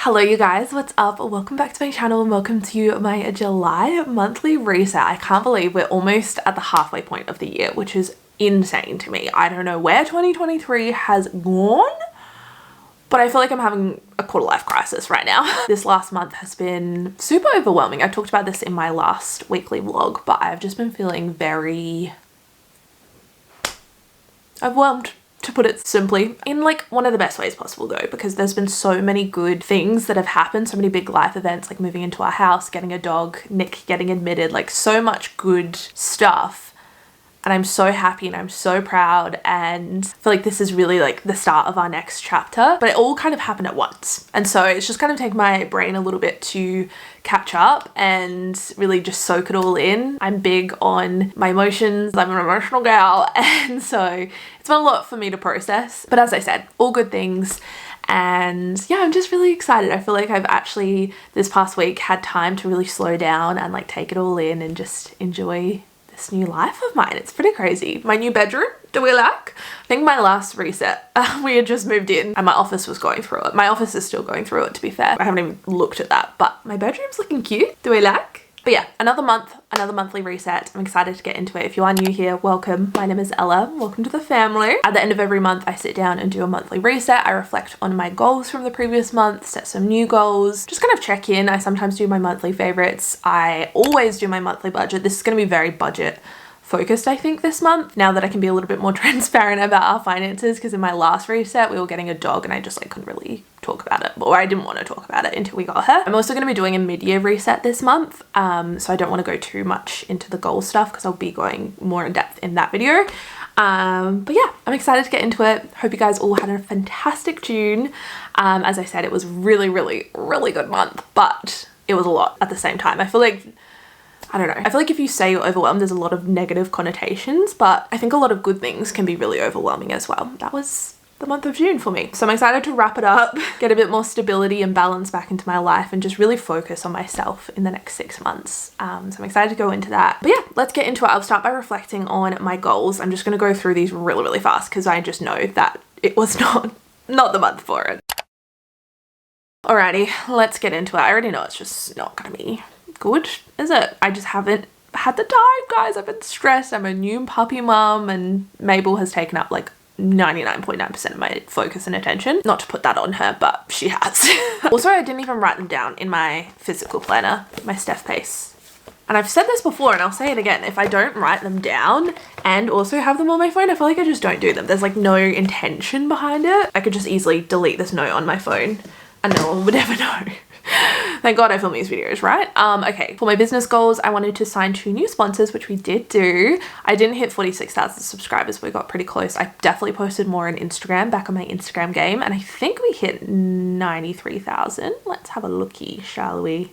Hello you guys, what's up? Welcome back to my channel and welcome to my July monthly reset. I can't believe we're almost at the halfway point of the year, which is insane to me. I don't know where 2023 has gone, but I feel like I'm having a quarter life crisis right now. This last month has been super overwhelming. I talked about this in my last weekly vlog, but I've just been feeling very overwhelmed, to put it simply, in like one of the best ways possible though, because there's been so many good things that have happened, so many big life events, like moving into our house, getting a dog, Nick getting admitted, like so much good stuff. And I'm so happy and I'm so proud, and I feel like this is really like the start of our next chapter, but it all kind of happened at once. And so it's just kind of taken my brain a little bit to catch up and really just soak it all in. I'm big on my emotions. I'm an emotional gal. And so it's been a lot for me to process, but as I said, all good things. And yeah, I'm just really excited. I feel like I've actually this past week had time to really slow down and like take it all in and just enjoy this new life of mine. It's pretty crazy. My new bedroom, do we like? I think my last reset, we had just moved in and my office was going through it. My office is still going through it, to be fair. I haven't even looked at that, but my bedroom's looking cute. Do we like? But yeah, another month, another monthly reset. I'm excited to get into it. If you are new here, welcome. My name is Ella. Welcome to the family. At the end of every month, I sit down and do a monthly reset. I reflect on my goals from the previous month, set some new goals, just kind of check in. I sometimes do my monthly favorites. I always do my monthly budget. This is going to be very budget focused, I think, this month, now that I can be a little bit more transparent about our finances, because in my last reset we were getting a dog and I just like couldn't really talk about it, or I didn't want to talk about it until we got her. I'm also going to be doing a mid-year reset this month, so I don't want to go too much into the goal stuff because I'll be going more in depth in that video. But yeah, I'm excited to get into it. Hope you guys all had a fantastic June. As I said, it was really good month, but it was a lot at the same time. I feel like, I don't know. I feel like if you say you're overwhelmed, there's a lot of negative connotations, but I think a lot of good things can be really overwhelming as well. That was the month of June for me. So I'm excited to wrap it up, get a bit more stability and balance back into my life, and just really focus on myself in the next 6 months. So I'm excited to go into that. But yeah, let's get into it. I'll start by reflecting on my goals. I'm just going to go through these really fast because I just know that it was not the month for it. Alrighty, let's get into it. I already know it's just not going to be good, is it? I just haven't had the time, guys. I've been stressed. I'm a new puppy mum and Mabel has taken up like 99.9% of my focus and attention. Not to put that on her, but she has. Also, I didn't even write them down in my physical planner, my Steph pace. And I've said this before and I'll say it again. If I don't write them down and also have them on my phone, I feel like I just don't do them. There's like no intention behind it. I could just easily delete this note on my phone and no one would ever know. Thank God I film these videos, right? Okay, for my business goals, I wanted to sign 2 new sponsors, which we did do. I didn't hit 46,000 subscribers, but we got pretty close. I definitely posted more on Instagram, back on my Instagram game, and I think we hit 93,000. Let's have a looky, shall we?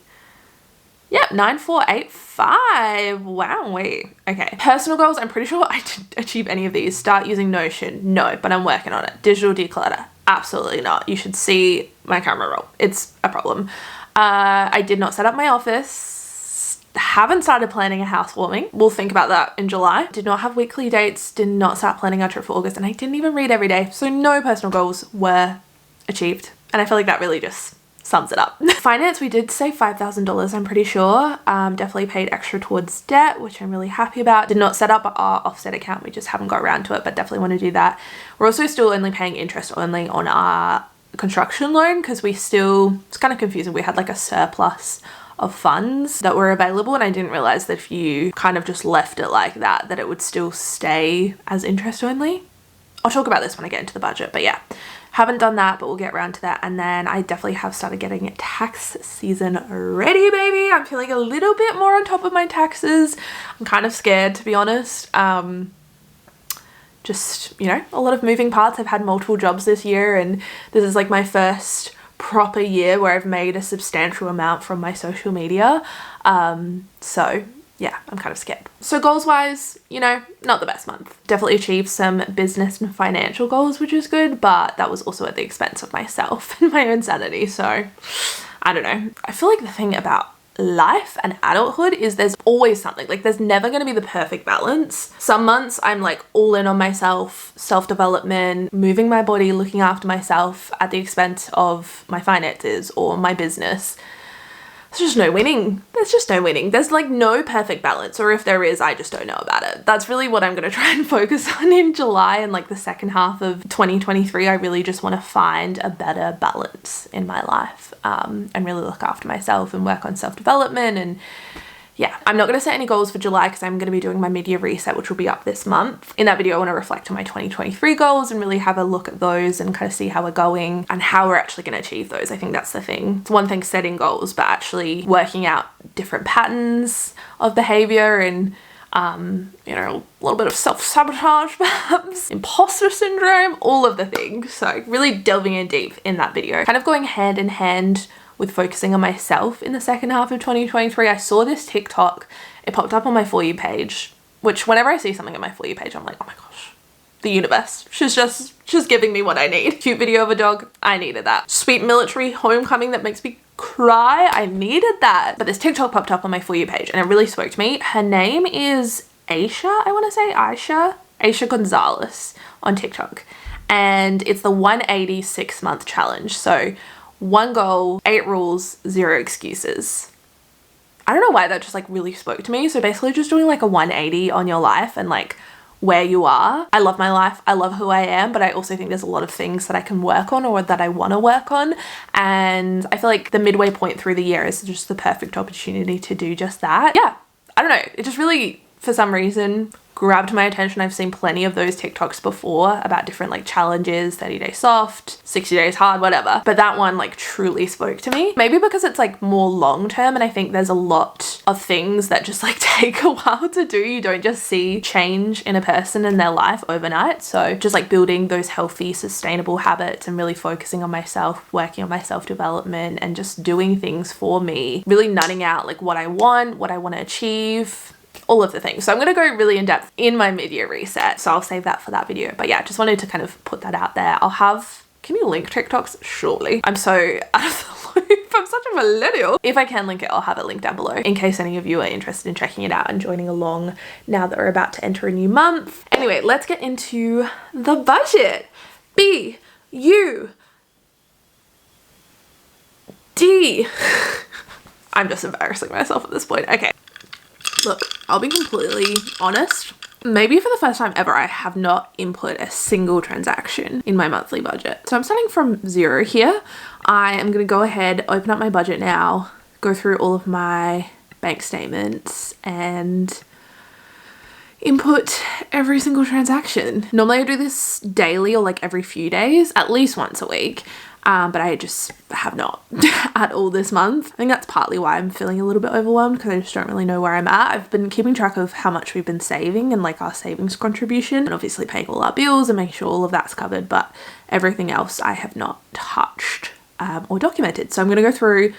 Yep, 9485. Wow, wait. Okay. Personal goals, I'm pretty sure I didn't achieve any of these. Start using Notion. No, but I'm working on it. Digital declutter. Absolutely not. You should see my camera roll. It's a problem. I did not set up my office. Haven't started planning a housewarming. We'll think about that in July. Did not have weekly dates. Did not start planning our trip for August. And I didn't even read every day. So no personal goals were achieved. And I feel like that really just sums it up. Finance, we did save $5,000, I'm pretty sure. Definitely paid extra towards debt, which I'm really happy about. Did not set up our offset account. We just haven't got around to it, but definitely want to do that. We're also still only paying interest only on our construction loan because it's kind of confusing. We had like a surplus of funds that were available and I didn't realize that if you kind of just left it like that, that it would still stay as interest only. I'll talk about this when I get into the budget, but yeah. Haven't done that, but we'll get around to that. And then I definitely have started getting tax season ready, baby. I'm feeling a little bit more on top of my taxes. I'm kind of scared, to be honest. Just, you know, a lot of moving parts. I've had multiple jobs this year and this is like my first proper year where I've made a substantial amount from my social media. So yeah, I'm kind of scared. So goals wise, you know, not the best month. Definitely achieved some business and financial goals, which is good, but that was also at the expense of myself and my own sanity. So I don't know. I feel like the thing about life and adulthood is there's always something. Like there's never going to be the perfect balance. Some months I'm like all in on myself, self-development, moving my body, looking after myself at the expense of my finances or my business. There's just no winning. There's just no winning. There's like no perfect balance, or if there is, I just don't know about it. That's really what I'm going to try and focus on in July and like the second half of 2023. I really just want to find a better balance in my life and really look after myself and work on self-development. And yeah, I'm not going to set any goals for July because I'm going to be doing my mid-year reset, which will be up this month. In that video, I want to reflect on my 2023 goals and really have a look at those and kind of see how we're going and how we're actually going to achieve those. I think that's the thing. It's one thing setting goals, but actually working out different patterns of behavior and you know, a little bit of self-sabotage perhaps, imposter syndrome, all of the things. So really delving in deep in that video, kind of going hand in hand with focusing on myself in the second half of 2023. I saw this TikTok, it popped up on my For You page, which whenever I see something on my For You page, I'm like, oh my gosh, the universe, she's giving me what I need. Cute video of a dog, I needed that. Sweet military homecoming that makes me cry, I needed that. But this TikTok popped up on my For You page and it really spoke to me. Her name is Aisha Gonzalez on TikTok, and it's the 180 6-month challenge. So 1 goal, 8 rules, 0 excuses. I don't know why that just like really spoke to me. So basically just doing like a 180 on your life and like where you are. I love my life, I love who I am, but I also think there's a lot of things that I can work on or that I want to work on. And I feel like the midway point through the year is just the perfect opportunity to do just that. Yeah, I don't know. It just really, for some reason, grabbed my attention. I've seen plenty of those TikToks before about different like challenges, 30 days soft, 60 days hard, whatever. But that one like truly spoke to me. Maybe because it's like more long term, and I think there's a lot of things that just like take a while to do. You don't just see change in a person in their life overnight. So just like building those healthy, sustainable habits and really focusing on myself, working on my self-development and just doing things for me, really nutting out like what I want to achieve, all of the things. So I'm going to go really in depth in my mid-year reset. So I'll save that for that video. But yeah, just wanted to kind of put that out there. Can you link TikToks? Surely. I'm so out of the loop. I'm such a millennial. If I can link it, I'll have it linked down below in case any of you are interested in checking it out and joining along now that we're about to enter a new month. Anyway, let's get into the budget. B-U-D. I'm just embarrassing myself at this point. Okay. Look, I'll be completely honest. Maybe for the first time ever, I have not input a single transaction in my monthly budget. So I'm starting from 0 here. I am going to go ahead, open up my budget now, go through all of my bank statements and input every single transaction. Normally I do this daily or like every few days, at least once a week. But I just have not at all this month. I think that's partly why I'm feeling a little bit overwhelmed because I just don't really know where I'm at. I've been keeping track of how much we've been saving and like our savings contribution and obviously paying all our bills and making sure all of that's covered, but everything else I have not touched or documented. So I'm going to go through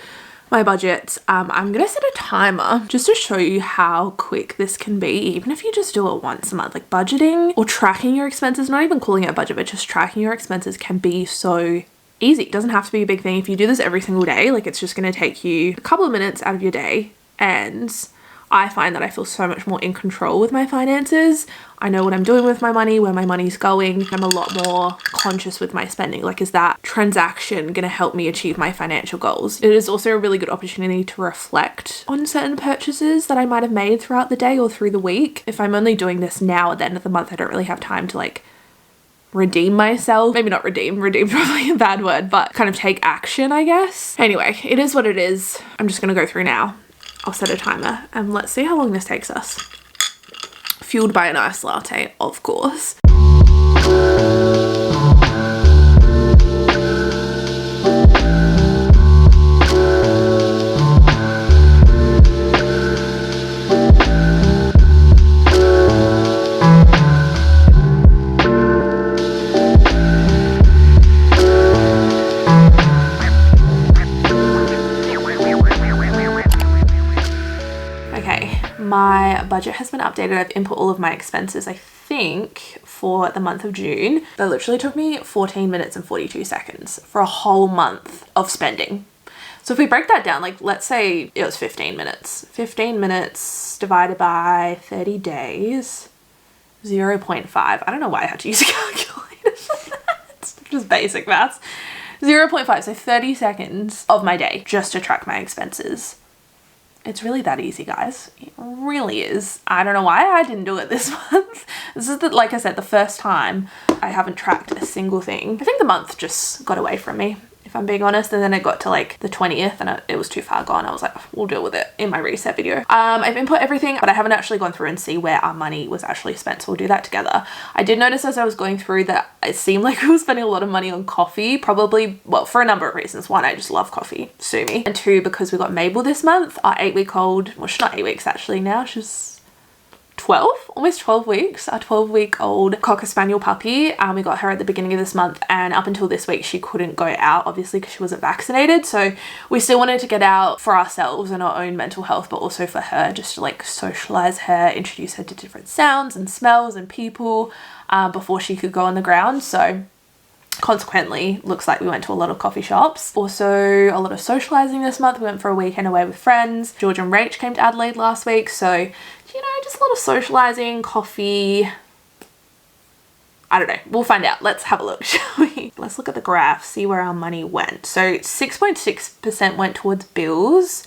my budget. I'm going to set a timer just to show you how quick this can be, even if you just do it once a month. Like budgeting or tracking your expenses, not even calling it a budget, but just tracking your expenses can be so easy. It doesn't have to be a big thing. If you do this every single day, like it's just going to take you a couple of minutes out of your day. And I find that I feel so much more in control with my finances. I know what I'm doing with my money, where my money's going. I'm a lot more conscious with my spending. Like, is that transaction going to help me achieve my financial goals? It is also a really good opportunity to reflect on certain purchases that I might have made throughout the day or through the week. If I'm only doing this now at the end of the month, I don't really have time to like redeem myself. Maybe not redeem probably a bad word, but kind of take action, I guess. Anyway, it is what it is. I'm just gonna go through now. I'll set a timer and let's see how long this takes us. Fueled by an iced latte, of course. My budget has been updated. I've input all of my expenses, I think, for the month of June. That literally took me 14 minutes and 42 seconds for a whole month of spending. So if we break that down, like let's say it was 15 minutes. 15 minutes divided by 30 days, 0.5. I don't know why I had to use a calculator for that. It's just basic maths. 0.5, so 30 seconds of my day just to track my expenses. It's really that easy, guys. It really is. I don't know why I didn't do it this month. This is, like I said, the first time I haven't tracked a single thing. I think the month just got away from me, if I'm being honest. And then it got to like the 20th and it was too far gone. I was like, we'll deal with it in my reset video. I've input everything, but I haven't actually gone through and see where our money was actually spent. So we'll do that together. I did notice as I was going through that it seemed like we were spending a lot of money on coffee, probably, well, for a number of reasons. One, I just love coffee, sue me. And two, because we got Mabel this month, our 8-week-old, well, she's not 8 weeks actually now, she's 12, almost 12 weeks, our 12-week-old Cocker Spaniel puppy. We got her at the beginning of this month, and up until this week she couldn't go out, obviously, because she wasn't vaccinated. So we still wanted to get out for ourselves and our own mental health, but also for her, just to like socialize her, introduce her to different sounds and smells and people before she could go on the ground. So consequently, looks like we went to a lot of coffee shops. Also, a lot of socializing this month. We went for a weekend away with friends. George and Rach came to Adelaide last week, so you know, just a lot of socializing, coffee. I don't know. We'll find out. Let's have a look, shall we? Let's look at the graph, see where our money went. So 6.6% went towards bills,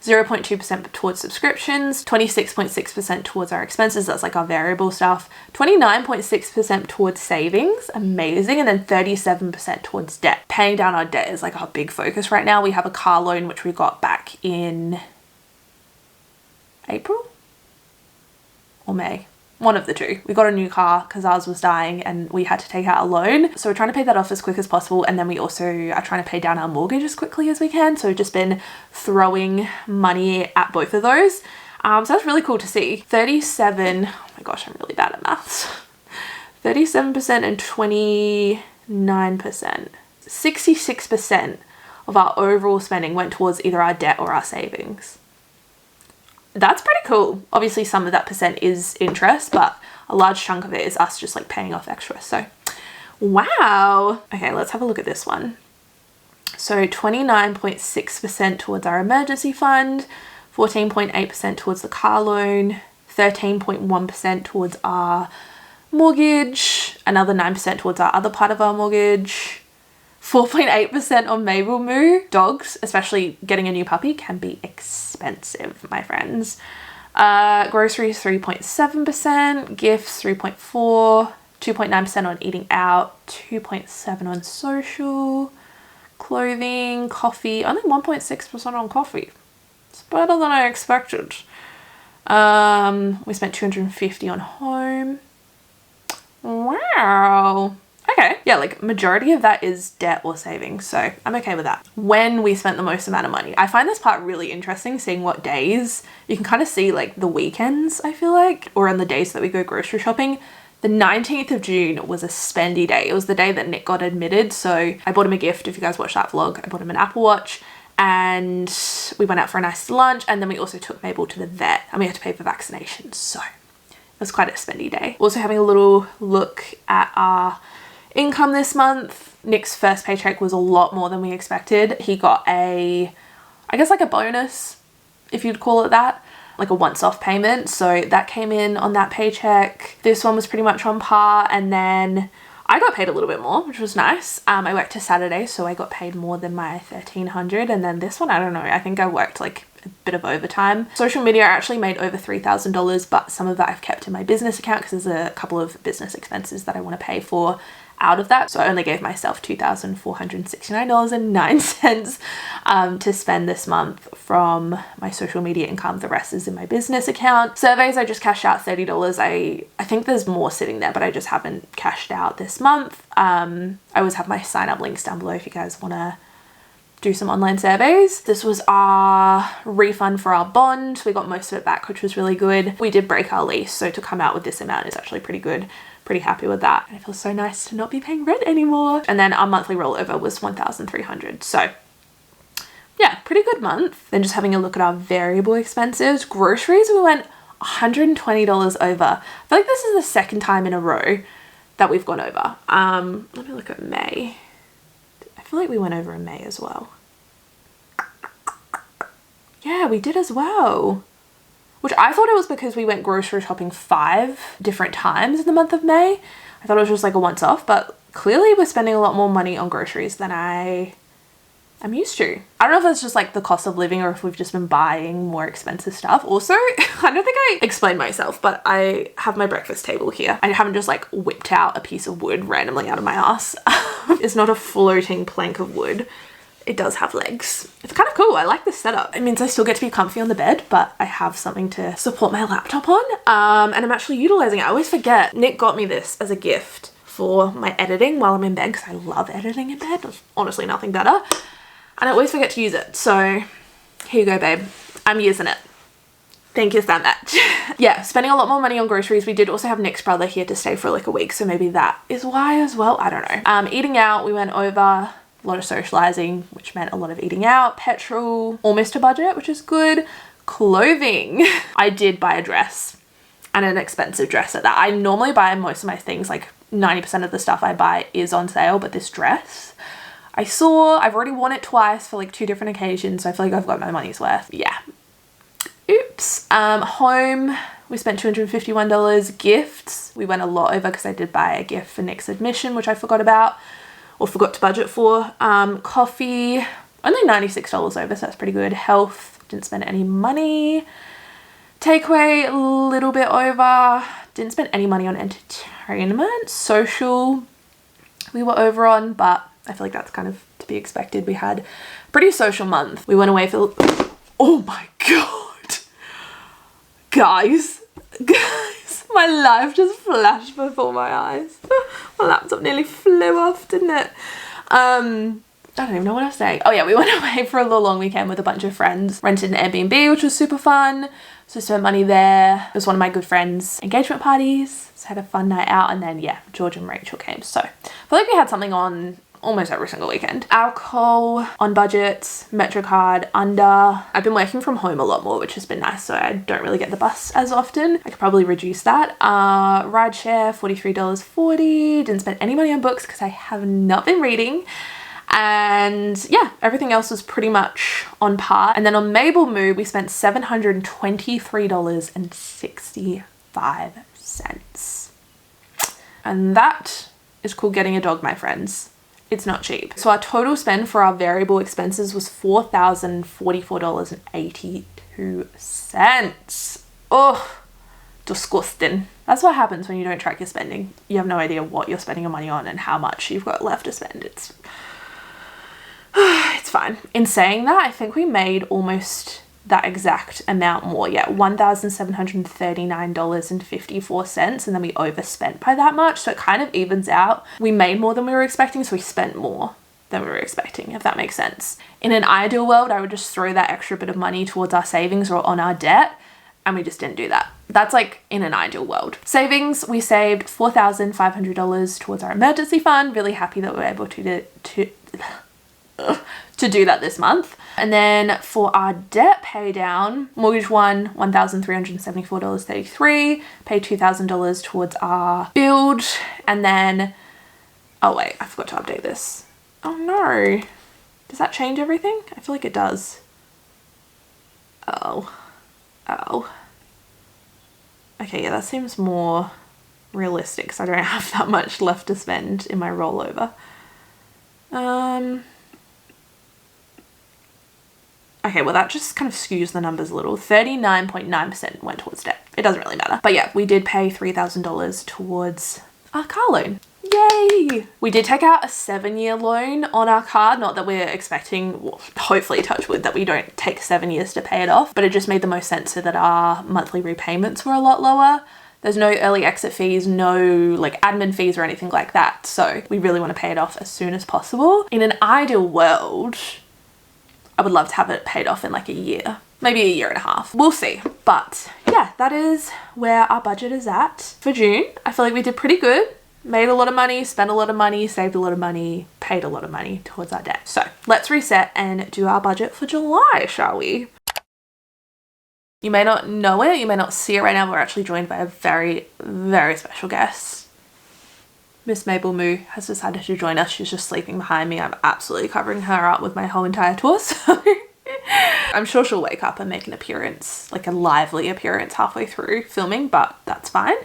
0.2% towards subscriptions, 26.6% towards our expenses. That's like our variable stuff. 29.6% towards savings. Amazing. And then 37% towards debt. Paying down our debt is like our big focus right now. We have a car loan, which we got back in April or May. One of the two. We got a new car because ours was dying and we had to take out a loan. So we're trying to pay that off as quick as possible. And then we also are trying to pay down our mortgage as quickly as we can. So we've just been throwing money at both of those. So that's really cool to see. 37, oh my gosh, I'm really bad at maths. 37% and 29%. 66% of our overall spending went towards either our debt or our savings. That's pretty cool. Obviously some of that percent is interest, but a large chunk of it is us just like paying off extra. So wow. Okay, let's have a look at this one. So 29.6% towards our emergency fund, 14.8% towards the car loan, 13.1% towards our mortgage, another 9% towards our other part of our mortgage, 4.8% on Mabel Moo. Dogs, especially getting a new puppy, can be expensive, my friends. Groceries 3.7%, gifts 3.4%, 2.9% on eating out, 2.7% on social, clothing, coffee, only 1.6% on coffee. It's better than I expected. We spent $250 on home. Wow. Okay, yeah, like majority of that is debt or savings, so I'm okay with that. When we spent the most amount of money, I find this part really interesting, seeing what days. You can kind of see like the weekends, I feel like, or on the days that we go grocery shopping. The 19th of June was a spendy day. It was the day that Nick got admitted, so I bought him a gift. If you guys watched that vlog, I bought him an Apple Watch, and we went out for a nice lunch, and then we also took Mabel to the vet, and we had to pay for vaccinations, so it was quite a spendy day. Also having a little look at our income this month. Nick's first paycheck was a lot more than we expected. He got I guess like a bonus, if you'd call it that, like a once-off payment. So that came in on that paycheck. This one was pretty much on par, and then I got paid a little bit more, which was nice. I worked a Saturday, so I got paid more than my $1,300. And then this one, I don't know, I think I worked like a bit of overtime. Social media, I actually made over $3,000, but some of that I've kept in my business account because there's a couple of business expenses that I want to pay for out of that. So I only gave myself $2,469.09 to spend this month from my social media income. The rest is in my business account. Surveys, I just cashed out $30. I think there's more sitting there, but I just haven't cashed out this month. I always have my sign up links down below if you guys want to do some online surveys. This was our refund for our bond. We got most of it back, which was really good. We did break our lease, so to come out with this amount is actually pretty good. Pretty happy with that. And it feels so nice to not be paying rent anymore. And then our monthly rollover was $1,300. So yeah, pretty good month. Then just having a look at our variable expenses. Groceries, we went $120 over. I feel like this is the second time in a row that we've gone over. Let me look at May. I feel like we went over in May as well. yeah, we did as well. Which I thought it was because we went grocery shopping 5 different times in the month of May. I thought it was just like a once off, but clearly we're spending a lot more money on groceries than I'm used to. I don't know if it's just like the cost of living or if we've just been buying more expensive stuff. Also, I don't think I explained myself, but I have my breakfast table here. I haven't just like whipped out a piece of wood randomly out of my ass. It's not a floating plank of wood. It does have legs. It's kind of cool. I like this setup. It means I still get to be comfy on the bed, but I have something to support my laptop on. And I'm actually utilizing it. I always forget. Nick got me this as a gift for my editing while I'm in bed because I love editing in bed. There's honestly nothing better. And I always forget to use it. So here you go, babe. I'm using it. Thank you so much. Yeah, spending a lot more money on groceries. We did also have Nick's brother here to stay for like a week. So maybe that is why as well. I don't know. Eating out, we went over. A lot of socializing, which meant a lot of eating out. Petrol, almost a budget, which is good. Clothing. I did buy a dress, and an expensive dress at that. I normally buy most of my things, like 90% of the stuff I buy is on sale, but this dress I've already worn it twice for like 2 different occasions, so I feel like I've got my money's worth. Yeah. Oops. Home, we spent $251. Gifts, we went a lot over because I did buy a gift for Nick's admission, which I forgot about. Or forgot to budget for. Coffee, only $96 over, so that's pretty good. Health, didn't spend any money. Takeaway, a little bit over. Didn't spend any money on entertainment. Social, we were over on, but I feel like that's kind of to be expected. We had a pretty social month. We went away for, oh my God. Guys, my life just flashed before my eyes. My laptop nearly flew off, didn't it? I don't even know what I was saying. Oh yeah, we went away for a little long weekend with a bunch of friends. Rented an Airbnb, which was super fun. So spent money there. It was one of my good friends' engagement parties. So had a fun night out. And then yeah, George and Rachel came. So I feel like we had something on almost every single weekend. Alcohol, on budget, Metro card, under. I've been working from home a lot more, which has been nice, so I don't really get the bus as often. I could probably reduce that. Ride share, $43.40. Didn't spend any money on books because I have not been reading. And yeah, everything else was pretty much on par. And then on Mabel Moo, we spent $723.65. And that is called getting a dog, my friends. It's not cheap. So our total spend for our variable expenses was $4,044.82. Oh, disgusting. That's what happens when you don't track your spending. You have no idea what you're spending your money on and how much you've got left to spend. It's fine. In saying that, I think we made almost that exact amount more. Yeah, $1,739.54, and then we overspent by that much, so it kind of evens out. We made more than we were expecting, so we spent more than we were expecting, if that makes sense. In an ideal world, I would just throw that extra bit of money towards our savings or on our debt, and we just didn't do that. That's like in an ideal world. Savings, we saved $4,500 towards our emergency fund. Really happy that we were able to do that this month. And then for our debt pay down, mortgage one, $1,374.33, paid $2,000 towards our build. And then, oh wait, I forgot to update this. Oh no. Does that change everything? I feel like it does. Oh. Okay, yeah, that seems more realistic because I don't have that much left to spend in my rollover. Okay, well that just kind of skews the numbers a little. 39.9% went towards debt. It doesn't really matter. But yeah, we did pay $3,000 towards our car loan. Yay! We did take out a 7-year loan on our car. Not that we're expecting, well, hopefully touch wood, that we don't take 7 years to pay it off. But it just made the most sense so that our monthly repayments were a lot lower. There's no early exit fees, no like admin fees or anything like that. So we really want to pay it off as soon as possible. In an ideal world, I would love to have it paid off in like a year, maybe a year and a half. We'll see. But yeah, that is where our budget is at for June. I feel like we did pretty good. Made a lot of money, spent a lot of money, saved a lot of money, paid a lot of money towards our debt. So let's reset and do our budget for July, shall we? You may not know it, you may not see it right now. We're actually joined by a very, very special guest. Miss Mabel Moo has decided to join us. She's just sleeping behind me. I'm absolutely covering her up with my whole entire torso. I'm sure she'll wake up and make an appearance, like a lively appearance halfway through filming, but that's fine.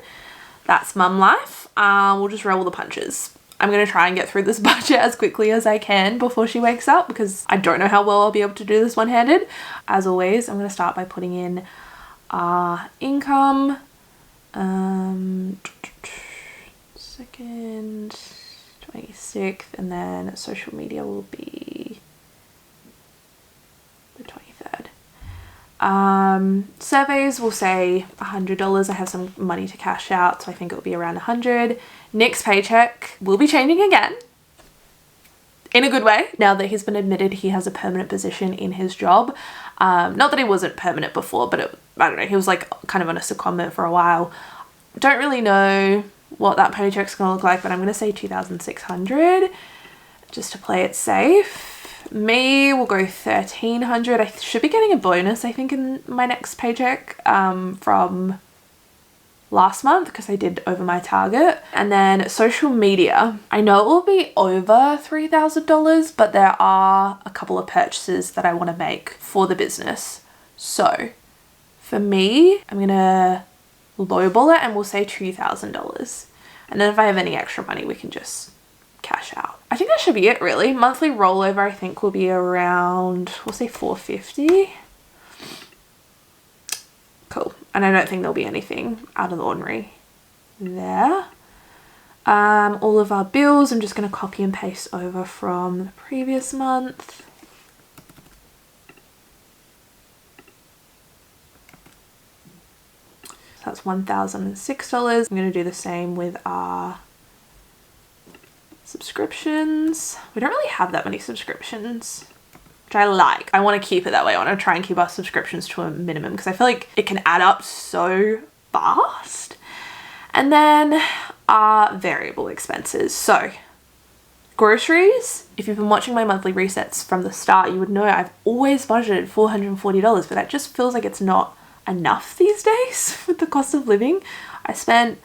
That's mum life. We'll just roll the punches. I'm going to try and get through this budget as quickly as I can before she wakes up because I don't know how well I'll be able to do this one-handed. As always, I'm going to start by putting in our income. 2nd, 26th, and then social media will be the 23rd. Surveys will say $100. I have some money to cash out, so I think it will be around 100. Nick's paycheck will be changing again. In a good way. Now that he's been admitted he has a permanent position in his job. Not that he wasn't permanent before, but I don't know, he was like kind of on a secondment for a while. Don't really know what that paycheck's gonna look like, but I'm gonna say 2,600 just to play it safe. Me will go 1,300. I should be getting a bonus, I think, in my next paycheck from last month because I did over my target. And then social media, I know it will be over $3,000, but there are a couple of purchases that I want to make for the business. So for me, I'm gonna lowball it and we'll say $2,000. And then if I have any extra money, we can just cash out. I think that should be it really. Monthly rollover I think will be around, we'll say $450. Cool. And I don't think there'll be anything out of the ordinary there. All of our bills, I'm just going to copy and paste over from the previous month. So that's $1,006. I'm going to do the same with our subscriptions. We don't really have that many subscriptions, which I like. I want to keep it that way. I want to try and keep our subscriptions to a minimum because I feel like it can add up so fast. And then our variable expenses. So groceries, if you've been watching my monthly resets from the start, you would know I've always budgeted $440, but that just feels like it's not enough these days with the cost of living. I spent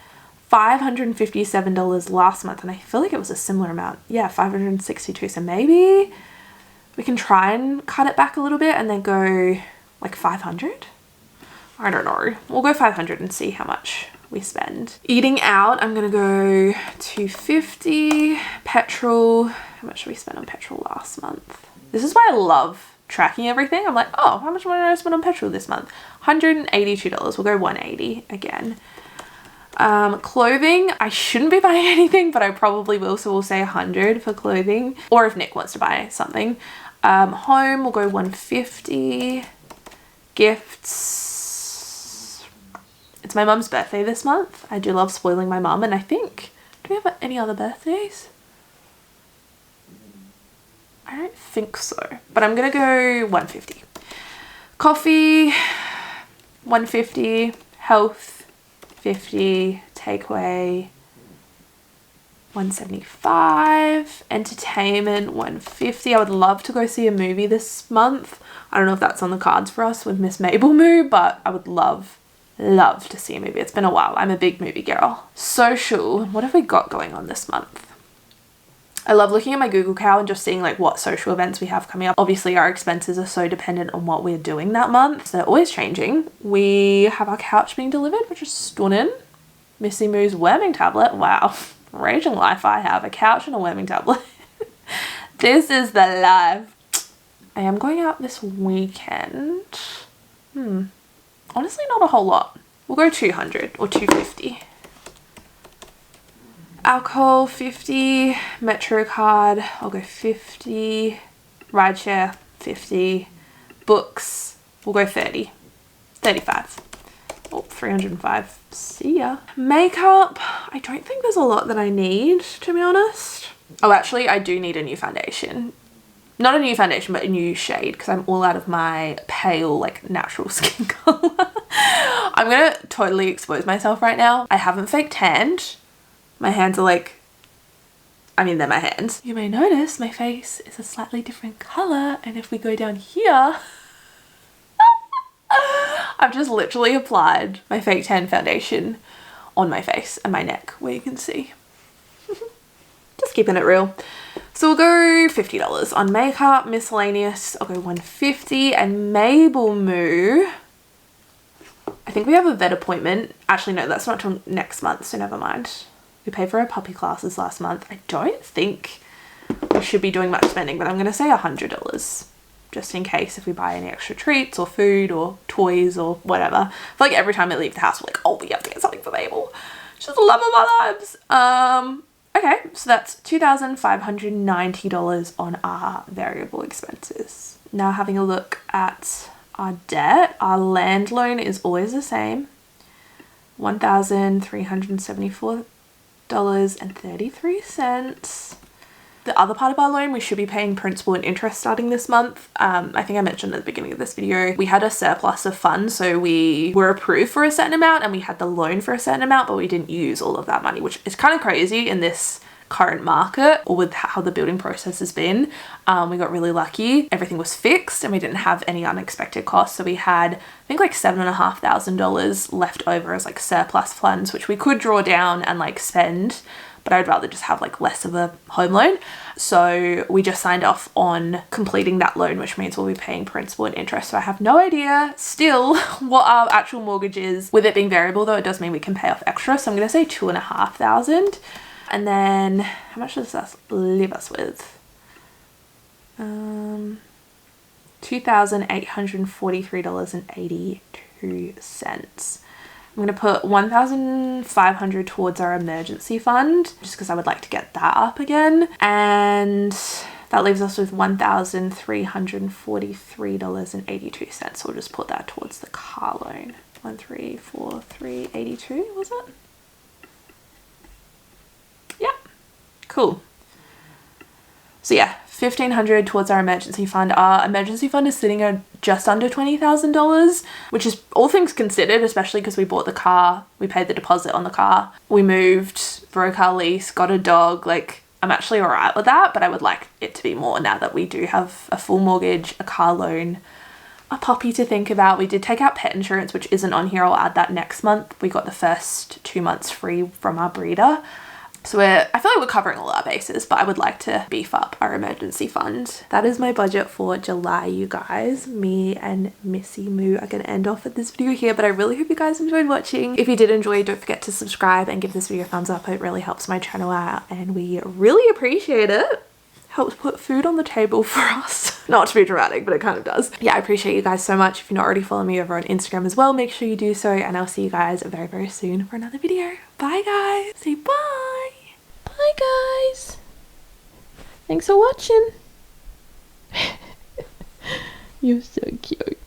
$557 last month and I feel like it was a similar amount. Yeah, $562. So maybe we can try and cut it back a little bit and then go like 500. I don't know. We'll go 500 and see how much we spend. Eating out, I'm gonna go $250. Petrol, how much did we spend on petrol last month? This is why I love tracking everything. I'm like, oh, how much money did I spend on petrol this month? $182. We'll go $180 again. Clothing, I shouldn't be buying anything, but I probably will, so we'll say 100 for clothing, or if Nick wants to buy something. Home, we'll go 150. Gifts, it's my mum's birthday this month. I do love spoiling my mum, and I think, do we have any other birthdays? I don't think so, but I'm gonna go 150. Coffee, 150. Health, 50. Takeaway, 175. Entertainment, 150. I would love to go see a movie this month. I don't know if that's on the cards for us with Miss Mabel Moo, but I would love to see a movie. It's been a while. I'm a big movie girl. Social, what have we got going on this month? I love looking at my Google Cal and just seeing like what social events we have coming up. Obviously our expenses are so dependent on what we're doing that month, so they're always changing. We have our couch being delivered, which is stunning. Missy Moo's worming tablet. Wow, raging life I have. A couch and a worming tablet. This is the life. I am going out this weekend. Honestly, not a whole lot. We'll go 200 or 250. Alcohol, 50. Metro card, I'll go 50. Rideshare, 50. Books, we'll go 30. 35. Oh, 305. See ya. Makeup, I don't think there's a lot that I need, to be honest. Oh, actually, I do need a new foundation. Not a new foundation, but a new shade, because I'm all out of my pale, like, natural skin color. I'm gonna totally expose myself right now. I haven't fake tanned. My hands are like, I mean, they're my hands. You may notice my face is a slightly different color, and if we go down here, I've just literally applied my fake tan foundation on my face and my neck, where you can see. Just just keeping it real. So we'll go $50 on makeup. Miscellaneous, I'll go $150. And Mabel Moo, I think we have a vet appointment. Actually, no, that's not till next month, so never mind. We paid for our puppy classes last month. I don't think we should be doing much spending, but I'm going to say $100 just in case if we buy any extra treats or food or toys or whatever. I feel like every time I leave the house, we're like, oh, we have to get something for Mabel. She's the love of our lives. Okay, so that's $2,590 on our variable expenses. Now having a look at our debt, our land loan is always the same. $1,374.33. The other part of our loan, we should be paying principal and interest starting this month. I think I mentioned at the beginning of this video, we had a surplus of funds, so we were approved for a certain amount and we had the loan for a certain amount, but we didn't use all of that money, which is kind of crazy in this current market or with how the building process has been. We got really lucky. Everything was fixed and we didn't have any unexpected costs. So we had, I think, like $7,500 left over as like surplus funds, which we could draw down and like spend, but I'd rather just have like less of a home loan. So we just signed off on completing that loan, which means we'll be paying principal and interest. So I have no idea still what our actual mortgage is. With it being variable though, it does mean we can pay off extra. So I'm going to say $2,500. And then how much does that leave us with? $2,843.82. I'm going to put $1,500 towards our emergency fund, just because I would like to get that up again. And that leaves us with $1,343.82. So we'll just put that towards the car loan. 1,343.82 was it? Yeah, cool. So yeah, $1,500 towards our emergency fund. Our emergency fund is sitting at just under $20,000, which is all things considered, especially because we bought the car, we paid the deposit on the car, we moved, broke our lease, got a dog. Like, I'm actually all right with that, but I would like it to be more now that we do have a full mortgage, a car loan, a puppy to think about. We did take out pet insurance, which isn't on here. I'll add that next month. We got the first 2 months free from our breeder. So I feel like we're covering all our bases, but I would like to beef up our emergency fund. That is my budget for July, you guys. Me and Missy Moo are going to end off with this video here, but I really hope you guys enjoyed watching. If you did enjoy, don't forget to subscribe and give this video a thumbs up. It really helps my channel out and we really appreciate it. Helps put food on the table for us. Not to be dramatic, but it kind of does. Yeah, I appreciate you guys so much. If you're not already following me over on Instagram as well, make sure you do so, and I'll see you guys very, very soon for another video. Bye guys. Say bye. Bye guys. Thanks for watching. You're so cute.